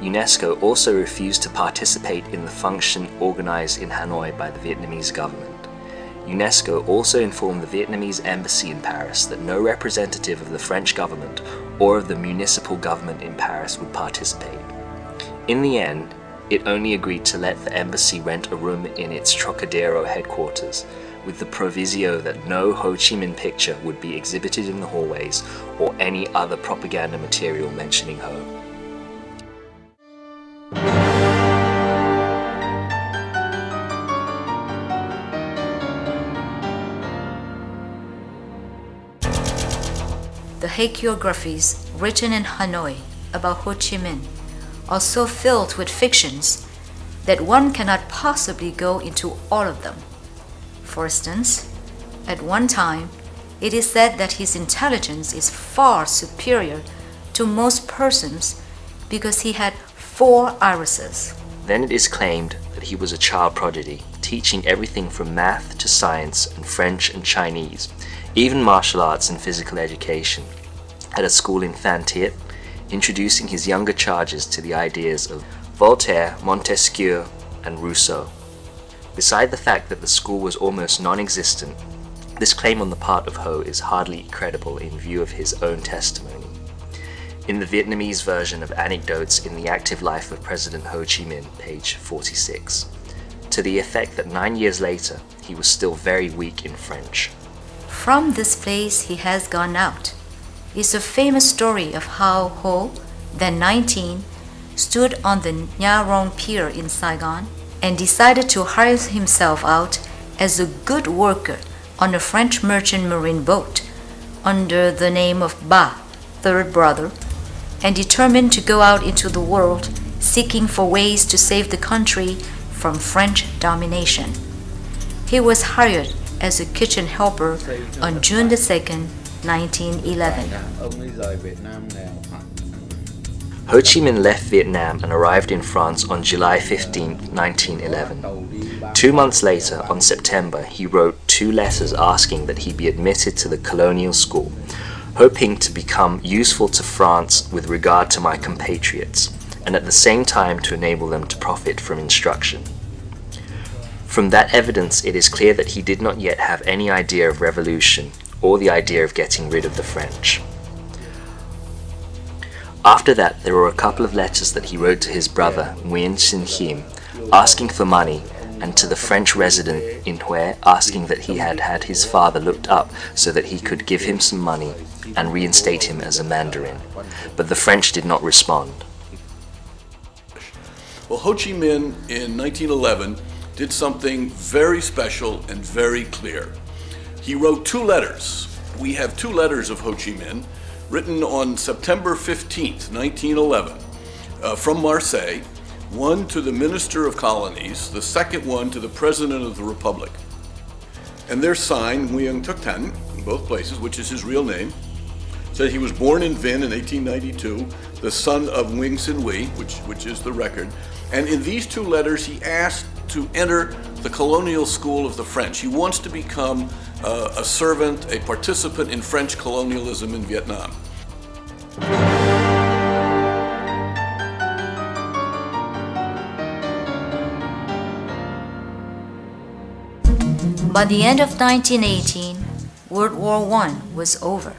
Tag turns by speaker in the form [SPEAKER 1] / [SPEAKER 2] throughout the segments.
[SPEAKER 1] UNESCO also refused to participate in the function organized in Hanoi by the Vietnamese government. UNESCO also informed the Vietnamese embassy in Paris that no representative of the French government or of the municipal government in Paris would participate. In the end, it only agreed to let the embassy rent a room in its Trocadero headquarters, with the proviso that no Ho Chi Minh picture would be exhibited in the hallways or any other propaganda material mentioning Ho.
[SPEAKER 2] The hagiographies written in Hanoi about Ho Chi Minh are so filled with fictions that one cannot possibly go into all of them. For instance, at one time, it is said that his intelligence is far superior to most persons because he had 4 irises.
[SPEAKER 1] Then it is claimed that he was a child prodigy, teaching everything from math to science and French and Chinese, even martial arts and physical education, at a school in Phan Thiet, introducing his younger charges to the ideas of Voltaire, Montesquieu, and Rousseau. Beside the fact that the school was almost non-existent, this claim on the part of Ho is hardly credible in view of his own testimony. In the Vietnamese version of Anecdotes in the Active Life of President Ho Chi Minh, page 46, to the effect that 9 years later, he was still very weak in French.
[SPEAKER 2] From this place he has gone out is a famous story of how Ho, then 19, stood on the Nha Rong Pier in Saigon and decided to hire himself out as a good worker on a French merchant marine boat under the name of Ba, third brother, and determined to go out into the world seeking for ways to save the country from French domination. He was hired as a kitchen helper on June 2nd, 1911.
[SPEAKER 1] Ho Chi Minh left Vietnam and arrived in France on July 15, 1911. 2 months later, on September, he wrote 2 letters asking that he be admitted to the colonial school, hoping to become useful to France with regard to my compatriots, and at the same time to enable them to profit from instruction. From that evidence, it is clear that he did not yet have any idea of revolution or the idea of getting rid of the French. After that, there were a couple of letters that he wrote to his brother, Nguyen Sinh Him, asking for money, and to the French resident in Hue, asking that he had had his father looked up so that he could give him some money and reinstate him as a Mandarin. But the French did not respond.
[SPEAKER 3] Well, Ho Chi Minh in 1911 did something very special and very clear. He wrote 2 letters. We have 2 letters of Ho Chi Minh written on September 15th, 1911, from Marseille, one to the Minister of Colonies, the second one to the President of the Republic. And they're signed Nguyen Tuc Tan in both places, which is his real name. Said he was born in Vinh in 1892, the son of Nguyen Sinh Huy, which is the record. And in these 2 letters, he asked to enter the colonial school of the French. He wants to become a servant, a participant in French colonialism in Vietnam.
[SPEAKER 2] By the end of 1918, World War I was over.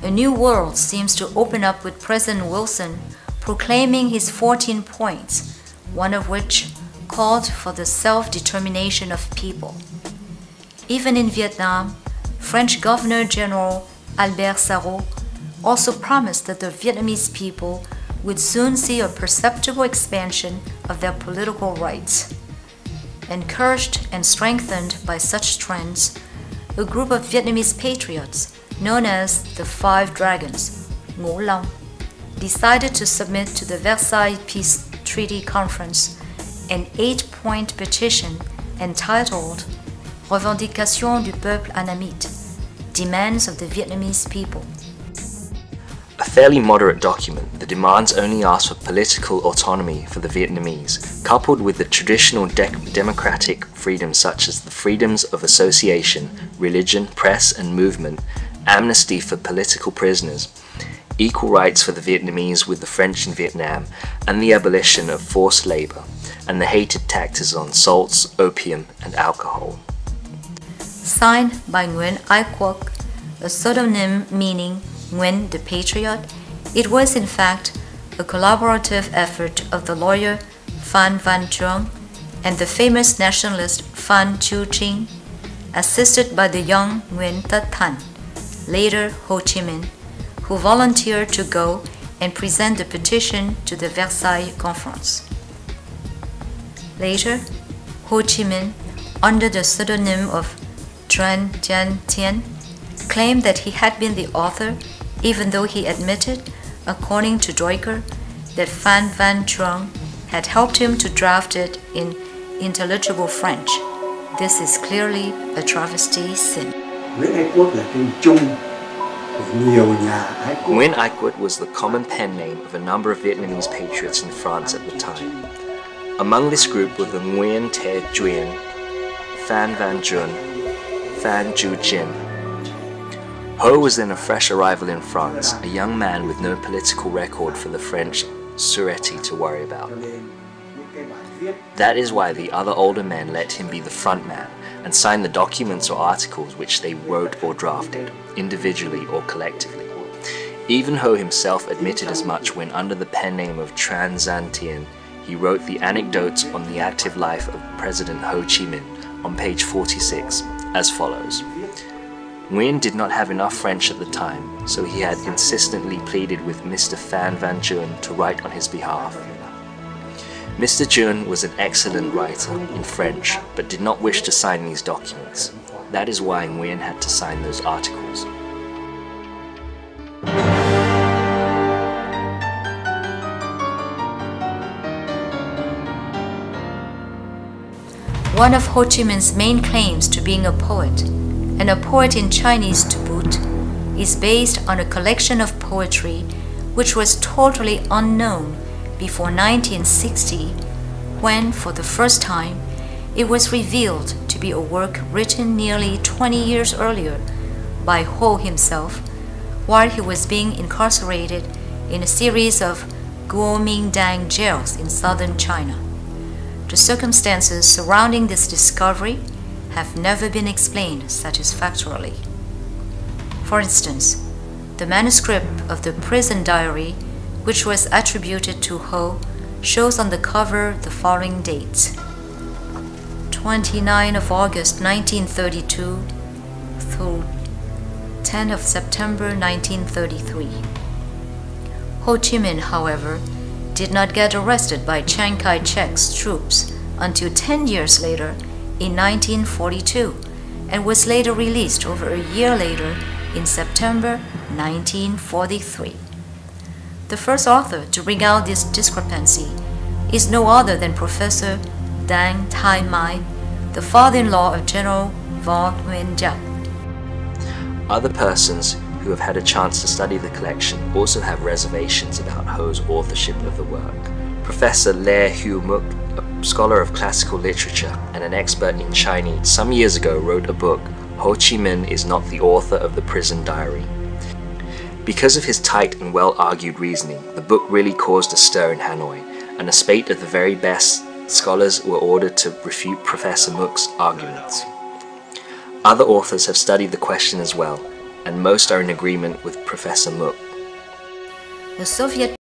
[SPEAKER 2] A new world seems to open up with President Wilson proclaiming his 14 points, one of which called for the self-determination of people. Even in Vietnam, French Governor General Albert Sarraut also promised that the Vietnamese people would soon see a perceptible expansion of their political rights. Encouraged and strengthened by such trends, a group of Vietnamese patriots known as the Five Dragons, Ngũ Long, decided to submit to the Versailles Peace Treaty Conference an 8-point petition entitled Revendication du peuple anemic, Demands of the Vietnamese People.
[SPEAKER 1] A fairly moderate document, the demands only asked for political autonomy for the Vietnamese, coupled with the traditional democratic freedoms such as the freedoms of association, religion, press and movement, amnesty for political prisoners, equal rights for the Vietnamese with the French in Vietnam, and the abolition of forced labor, and the hated taxes on salts, opium, and alcohol.
[SPEAKER 2] Signed by Nguyen Ai Quoc, a pseudonym meaning Nguyen the Patriot, it was in fact a collaborative effort of the lawyer Phan Van Truong and the famous nationalist Phan Chu Trinh, assisted by the young Nguyen Tat Thanh, later Ho Chi Minh, who volunteered to go and present the petition to the Versailles Conference. Later, Ho Chi Minh, under the pseudonym of Truong Dien Tien, claimed that he had been the author, even though he admitted, according to Droiker, that Phan Van Truong had helped him to draft it in intelligible French. This is clearly a travesty sin.
[SPEAKER 1] Nguyen Ai Quoc was the common pen name of a number of Vietnamese patriots in France at the time. Among this group were the Nguyen Te Duyen, Phan Van Jun, Phan Ju Jin. Ho was then a fresh arrival in France, a young man with no political record for the French Sûreté to worry about. That is why the other older men let him be the front man and sign the documents or articles which they wrote or drafted, individually or collectively. Even Ho himself admitted as much when, under the pen name of Truong Dien Tien, he wrote the anecdotes on the active life of President Ho Chi Minh on page 46 as follows. Nguyen did not have enough French at the time, so he had insistently pleaded with Mr. Phan Van Jun to write on his behalf. Mr. Jun was an excellent writer in French, but did not wish to sign these documents. That is why Nguyen had to sign those articles.
[SPEAKER 2] One of Ho Chi Minh's main claims to being a poet, and a poet in Chinese to boot, is based on a collection of poetry which was totally unknown before 1960, when, for the first time, it was revealed to be a work written nearly 20 years earlier by Ho himself, while he was being incarcerated in a series of Kuomingtang jails in southern China. The circumstances surrounding this discovery have never been explained satisfactorily. For instance, the manuscript of the prison diary, which was attributed to Ho, shows on the cover the following dates: 29 of August 1932 through 10 of September 1933. Ho Chi Minh, however, did not get arrested by Chiang Kai-shek's troops until 10 years later in 1942, and was later released over a year later in September 1943. The first author to bring out this discrepancy is no other than Professor Dang Tai Mai, the father-in-law of General Vo Nguyen Giap.
[SPEAKER 1] Other persons who have had a chance to study the collection also have reservations about Ho's authorship of the work. Professor Le Hu Muk, a scholar of classical literature and an expert in Chinese, some years ago wrote a book, Ho Chi Minh is not the author of the prison diary. Because of his tight and well-argued reasoning, the book really caused a stir in Hanoi, and a spate of the very best scholars were ordered to refute Professor Muk's arguments. Other authors have studied the question as well, and most are in agreement with Professor Muk.
[SPEAKER 2] The Soviet